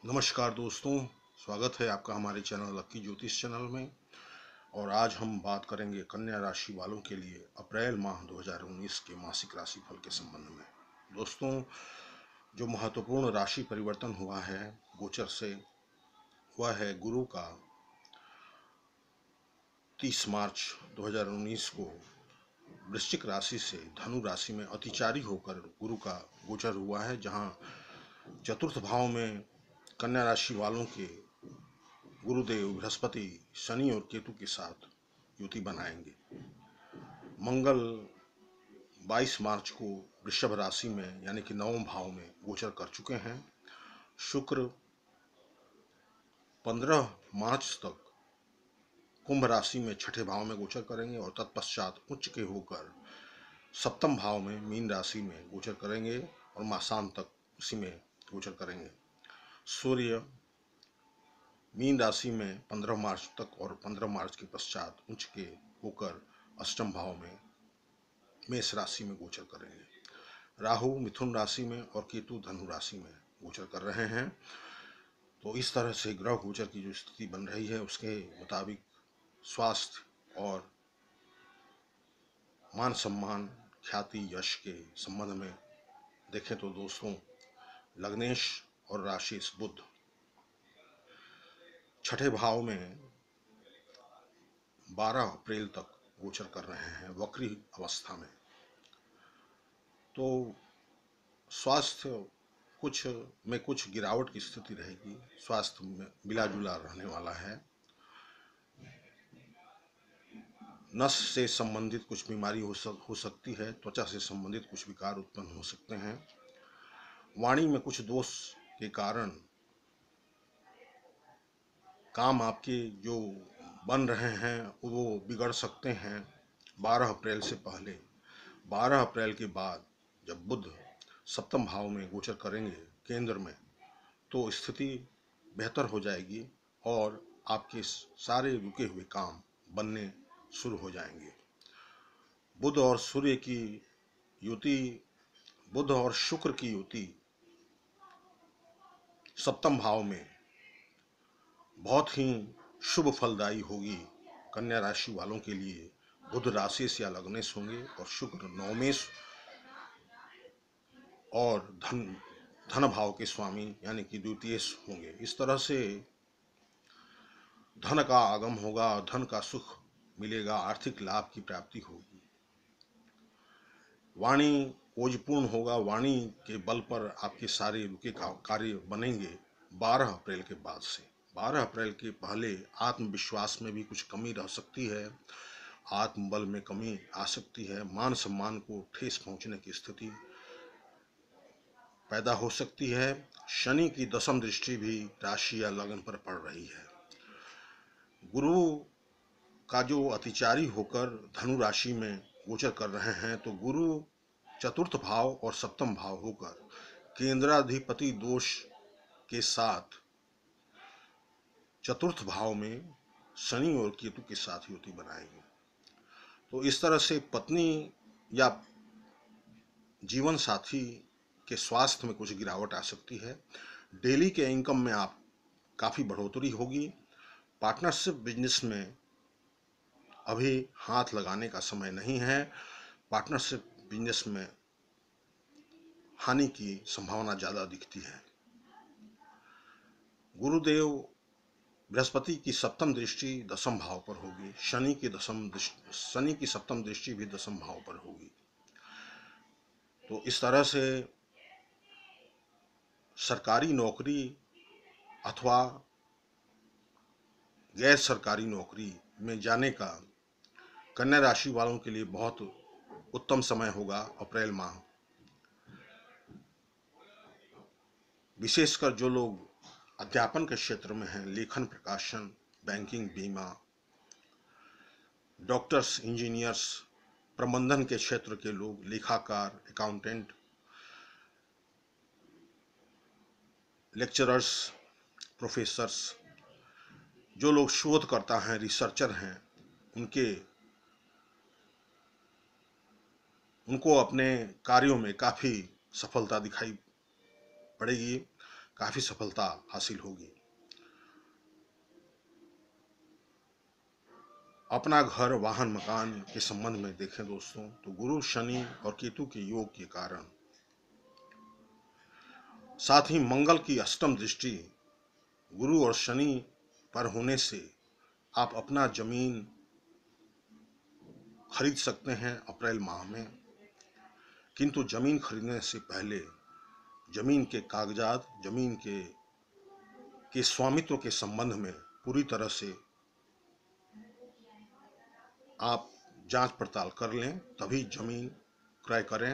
नमस्कार दोस्तों, स्वागत है आपका हमारे चैनल लक्की ज्योतिष चैनल में। और आज हम बात करेंगे कन्या राशि वालों के लिए अप्रैल माह 2019 के मासिक राशिफल के संबंध में। दोस्तों, जो महत्वपूर्ण राशि परिवर्तन हुआ है गोचर से, हुआ है गुरु का 30 मार्च 2019 को वृश्चिक राशि से धनु राशि में अतिचारी होकर गुरु का गोचर हुआ है, जहां चतुर्थ भाव में कन्या राशि वालों के गुरुदेव बृहस्पति शनि और केतु के साथ युति बनाएंगे। मंगल 22 मार्च को वृषभ राशि में यानी कि नवम भाव में गोचर कर चुके हैं। शुक्र 15 मार्च तक कुंभ राशि में छठे भाव में गोचर करेंगे और तत्पश्चात उच्च के होकर सप्तम भाव में मीन राशि में गोचर करेंगे और मासांत तक उसी में गोचर करेंगे। सूर्य मीन राशि में 15 मार्च तक और 15 मार्च के पश्चात उच्च के होकर अष्टम भाव में मेष राशि में गोचर करेंगे। राहु मिथुन राशि में और केतु धनु राशि में गोचर कर रहे हैं। तो इस तरह से ग्रह गोचर की जो स्थिति बन रही है उसके मुताबिक स्वास्थ्य और मान सम्मान, ख्याति, यश के संबंध में देखें तो दोस्तों, लग्नेश और राशिश बुध छठे भाव में 12 अप्रैल तक गोचर कर रहे हैं वक्री अवस्था में। तो स्वास्थ्य कुछ गिरावट की स्थिति रहेगी। स्वास्थ्य में मिला जुला रहने वाला है। नस से संबंधित कुछ बीमारी हो सकती है। त्वचा से संबंधित कुछ विकार उत्पन्न हो सकते हैं। वाणी में कुछ दोष के कारण काम आपके जो बन रहे हैं वो बिगड़ सकते हैं 12 अप्रैल से पहले। 12 अप्रैल के बाद जब बुध सप्तम भाव में गोचर करेंगे केंद्र में, तो स्थिति बेहतर हो जाएगी और आपके सारे रुके हुए काम बनने शुरू हो जाएंगे। बुध और सूर्य की युति, बुध और शुक्र की युति सप्तम भाव में बहुत ही शुभ फलदायी होगी कन्या राशि वालों के लिए। बुध राशिश या लग्नेश होंगे और शुक्र नवमेश और धन भाव के स्वामी यानी कि द्वितीयेश होंगे। इस तरह से धन का आगम होगा, धन का सुख मिलेगा, आर्थिक लाभ की प्राप्ति होगी। वाणी ओजपूर्ण होगा। वाणी के बल पर आपके सारे रुके कार्य बनेंगे 12 अप्रैल के बाद से। 12 अप्रैल के पहले आत्मविश्वास में भी कुछ कमी रह सकती है, आत्मबल में कमी आ सकती है, मान सम्मान को ठेस पहुंचने की स्थिति पैदा हो सकती है। शनि की दशम दृष्टि भी राशि या लग्न पर पड़ रही है। गुरु का जो अतिचारी होकर धनु राशि में गोचर कर रहे हैं, तो गुरु चतुर्थ भाव और सप्तम भाव होकर केंद्राधिपति दोष के साथ चतुर्थ भाव में शनि और केतु के साथ युति बनाएंगे। तो इस तरह से पत्नी या जीवन साथी के स्वास्थ्य में कुछ गिरावट आ सकती है। डेली के इनकम में आप काफ़ी बढ़ोतरी होगी। पार्टनरशिप बिजनेस में अभी हाथ लगाने का समय नहीं है। पार्टनरशिप बिजनेस में हानि की संभावना ज़्यादा दिखती है। गुरुदेव बृहस्पति की सप्तम दृष्टि दशम भाव पर होगी। शनि की सप्तम दृष्टि भी दशम भाव पर होगी। तो इस तरह से सरकारी नौकरी अथवा गैर सरकारी नौकरी में जाने का कन्या राशि वालों के लिए बहुत उत्तम समय होगा अप्रैल माह। विशेषकर जो लोग अध्यापन के क्षेत्र में हैं, लेखन, प्रकाशन, बैंकिंग, बीमा, डॉक्टर्स, इंजीनियर्स, प्रबंधन के क्षेत्र के लोग, लेखाकार, अकाउंटेंट, लेक्चरर्स, प्रोफेसर्स, जो लोग शोधकर्ता हैं, रिसर्चर हैं, उनको अपने कार्यों में काफ़ी सफलता दिखाई पड़ेगी। काफी सफलता हासिल होगी। अपना घर, वाहन, मकान के संबंध में देखें दोस्तों तो गुरु, शनि और केतु के योग के कारण, साथ ही मंगल की अष्टम दृष्टि गुरु और शनि पर होने से आप अपना जमीन खरीद सकते हैं अप्रैल माह में। किंतु जमीन खरीदने से पहले जमीन के कागजात, जमीन के स्वामित्व के संबंध में पूरी तरह से आप जांच पड़ताल कर लें, तभी जमीन क्रय करें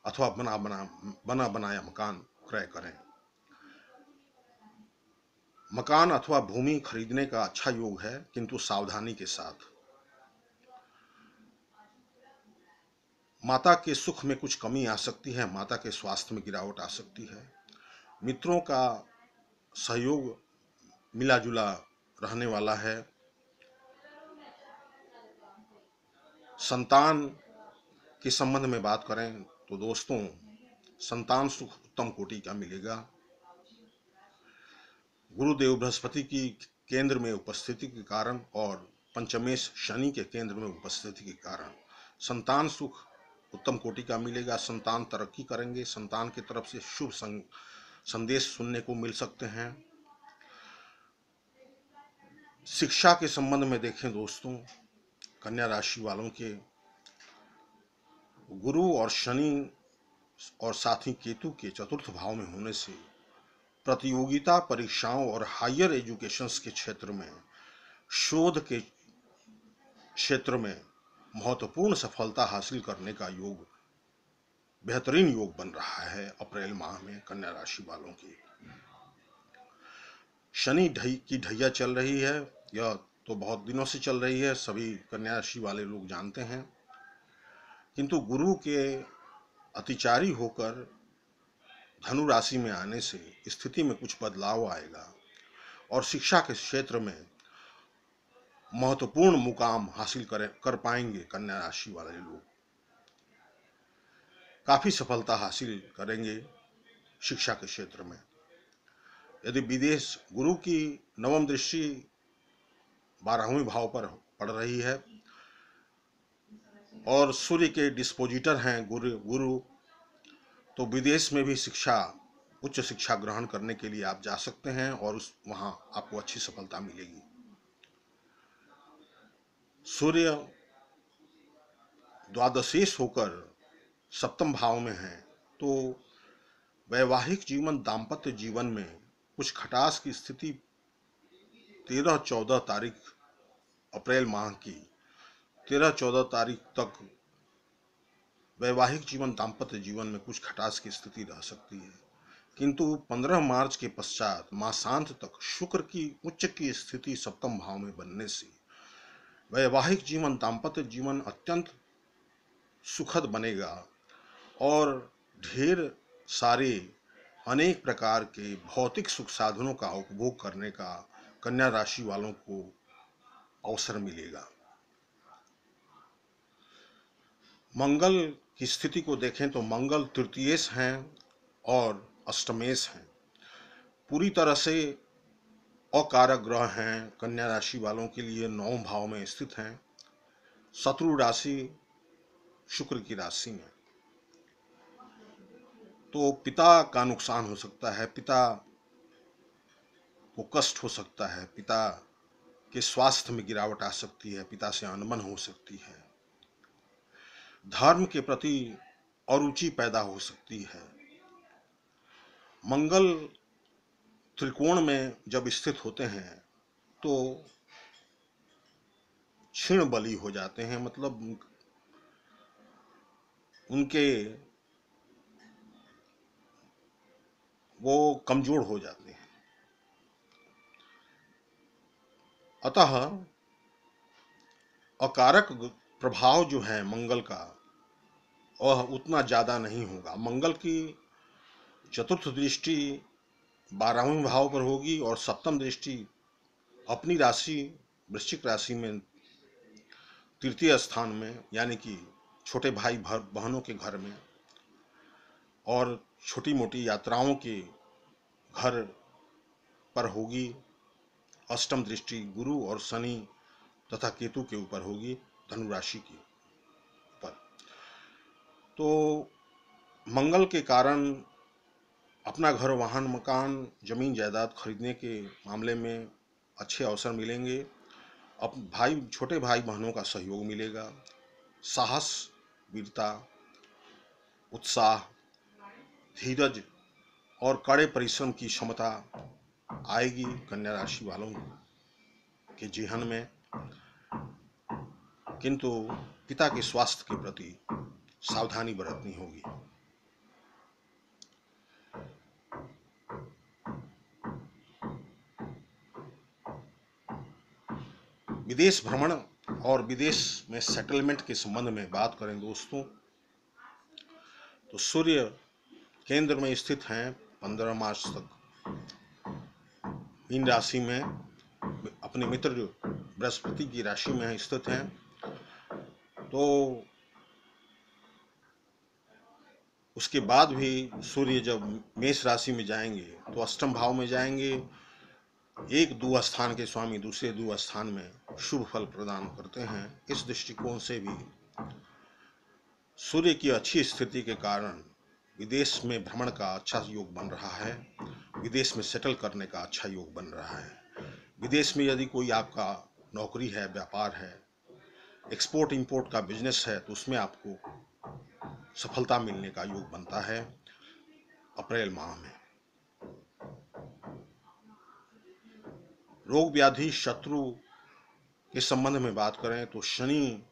अथवा बना बनाया मकान क्रय करें। मकान अथवा भूमि खरीदने का अच्छा योग है, किंतु सावधानी के साथ। माता के सुख में कुछ कमी आ सकती है, माता के स्वास्थ्य में गिरावट आ सकती है। मित्रों का सहयोग मिला जुला रहने वाला है। संतान के संबंध में बात करें तो दोस्तों, संतान सुख उत्तम कोटि का मिलेगा। गुरुदेव बृहस्पति की केंद्र में उपस्थिति के कारण और पंचमेश शनि के केंद्र में उपस्थिति के कारण संतान सुख उत्तम कोटि का मिलेगा। संतान तरक्की करेंगे, संतान की तरफ से शुभ संदेश सुनने को मिल सकते हैं। शिक्षा के संबंध में देखें दोस्तों, कन्या राशि वालों के गुरु और शनि और साथ ही केतु के चतुर्थ भाव में होने से प्रतियोगिता परीक्षाओं और हायर एजुकेशंस के क्षेत्र में, शोध के क्षेत्र में महत्वपूर्ण सफलता हासिल करने का योग, बेहतरीन योग बन रहा है अप्रैल माह में कन्या राशि वालों की। शनि की ढैया चल रही है, यह तो बहुत दिनों से चल रही है, सभी कन्या राशि वाले लोग जानते हैं। किंतु गुरु के अतिचारी होकर धनु राशि में आने से स्थिति में कुछ बदलाव आएगा और शिक्षा के क्षेत्र में महत्वपूर्ण मुकाम हासिल कर पाएंगे कन्या राशि वाले लोग। काफी सफलता हासिल करेंगे शिक्षा के क्षेत्र में। यदि विदेश, गुरु की नवम दृष्टि 12वें भाव पर पड़ रही है और सूर्य के डिस्पोजिटर हैं गुरु, तो विदेश में भी उच्च शिक्षा ग्रहण करने के लिए आप जा सकते हैं और वहां आपको अच्छी सफलता मिलेगी। सूर्य द्वादशेश होकर सप्तम भाव में है, तो वैवाहिक जीवन, दाम्पत्य जीवन में कुछ खटास की स्थिति 13-14 तारीख अप्रैल माह की 13-14 तारीख तक वैवाहिक जीवन, दाम्पत्य जीवन में कुछ खटास की स्थिति रह सकती है। किंतु 15 मार्च के पश्चात मासांत तक शुक्र की उच्च की स्थिति सप्तम भाव में बनने से वैवाहिक जीवन, दाम्पत्य जीवन अत्यंत सुखद बनेगा और ढेर सारे अनेक प्रकार के भौतिक सुख साधनों का उपभोग करने का कन्या राशि वालों को अवसर मिलेगा। मंगल की स्थिति को देखें तो मंगल तृतीयेश हैं और अष्टमेश हैं, पूरी तरह से अकारक ग्रह हैं। कन्या राशि वालों के लिए 9वें भाव में स्थित हैं, शत्रु राशि शुक्र की राशि में, तो पिता का नुकसान हो सकता है, पिता को कष्ट हो सकता है, पिता के स्वास्थ्य में गिरावट आ सकती है, पिता से अनबन हो सकती है, धर्म के प्रति अरुचि पैदा हो सकती है। मंगल त्रिकोण में जब स्थित होते हैं तो क्षीण बली हो जाते हैं, मतलब उनके वो कमजोर हो जाते हैं। अतः अकारक प्रभाव जो है मंगल का वह उतना ज्यादा नहीं होगा। मंगल की चतुर्थ दृष्टि 12वें भाव पर होगी और सप्तम दृष्टि अपनी राशि वृश्चिक राशि में तृतीय स्थान में, यानी कि छोटे भाई बहनों के घर में और छोटी मोटी यात्राओं के घर पर होगी। अष्टम दृष्टि गुरु और शनि तथा केतु के ऊपर होगी, धनु राशि के ऊपर। तो मंगल के कारण अपना घर, वाहन, मकान, जमीन जायदाद खरीदने के मामले में अच्छे अवसर मिलेंगे। अब छोटे भाई बहनों का सहयोग मिलेगा। साहस, वीरता, उत्साह, धीरज और कड़े परिश्रम की क्षमता आएगी कन्या राशि वालों के जीवन में। किंतु पिता के स्वास्थ्य के प्रति सावधानी बरतनी होगी। विदेश भ्रमण और विदेश में सेटलमेंट के संबंध में बात करें दोस्तों, तो सूर्य केंद्र में स्थित हैं 15 मार्च तक मीन राशि में, अपने मित्र बृहस्पति की राशि में स्थित हैं। तो उसके बाद भी सूर्य जब मेष राशि में जाएंगे तो अष्टम भाव में जाएंगे। एक दो स्थान के स्वामी दूसरे दो स्थान में शुभ फल प्रदान करते हैं। इस दृष्टिकोण से भी सूर्य की अच्छी स्थिति के कारण विदेश में भ्रमण का अच्छा योग बन रहा है, विदेश में सेटल करने का अच्छा योग बन रहा है। विदेश में यदि कोई आपका नौकरी है, व्यापार है, एक्सपोर्ट इंपोर्ट का बिजनेस है, तो उसमें आपको सफलता मिलने का योग बनता है अप्रैल माह में। रोग व्याधि शत्रु के संबंध में बात करें तो शनि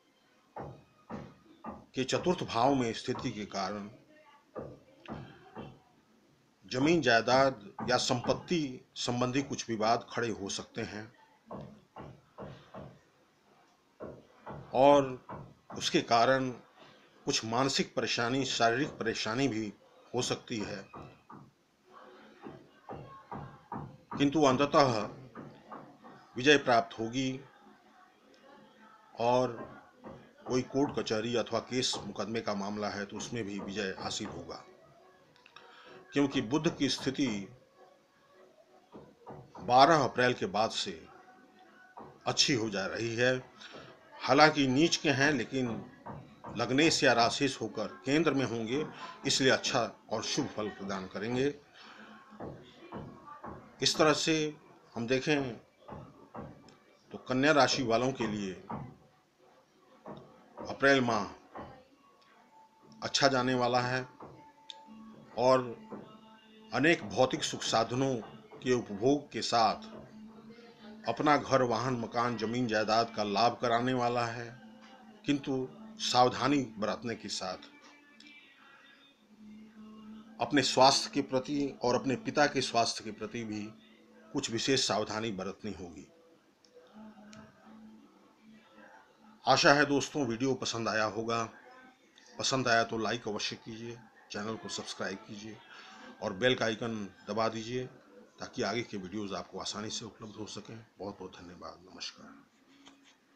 के चतुर्थ भाव में स्थिति के कारण जमीन जायदाद या संपत्ति संबंधी कुछ विवाद खड़े हो सकते हैं और उसके कारण कुछ मानसिक परेशानी, शारीरिक परेशानी भी हो सकती है। किंतु अंततः विजय प्राप्त होगी और कोई कोर्ट कचहरी अथवा केस मुकदमे का मामला है तो उसमें भी विजय हासिल होगा, क्योंकि बुध की स्थिति 12 अप्रैल के बाद से अच्छी हो जा रही है। हालांकि नीच के हैं, लेकिन लग्नेश या राशिश होकर केंद्र में होंगे, इसलिए अच्छा और शुभ फल प्रदान करेंगे। इस तरह से हम देखें तो कन्या राशि वालों के लिए अप्रैल माह अच्छा जाने वाला है और अनेक भौतिक सुख साधनों के उपभोग के साथ अपना घर, वाहन, मकान, जमीन जायदाद का लाभ कराने वाला है। किंतु सावधानी बरतने के साथ अपने स्वास्थ्य के प्रति और अपने पिता के स्वास्थ्य के प्रति भी कुछ विशेष सावधानी बरतनी होगी। आशा है दोस्तों वीडियो पसंद आया होगा। पसंद आया तो लाइक अवश्य कीजिए, चैनल को सब्सक्राइब कीजिए और बेल का आइकन दबा दीजिए ताकि आगे के वीडियोस आपको आसानी से उपलब्ध हो सकें। बहुत बहुत धन्यवाद। नमस्कार।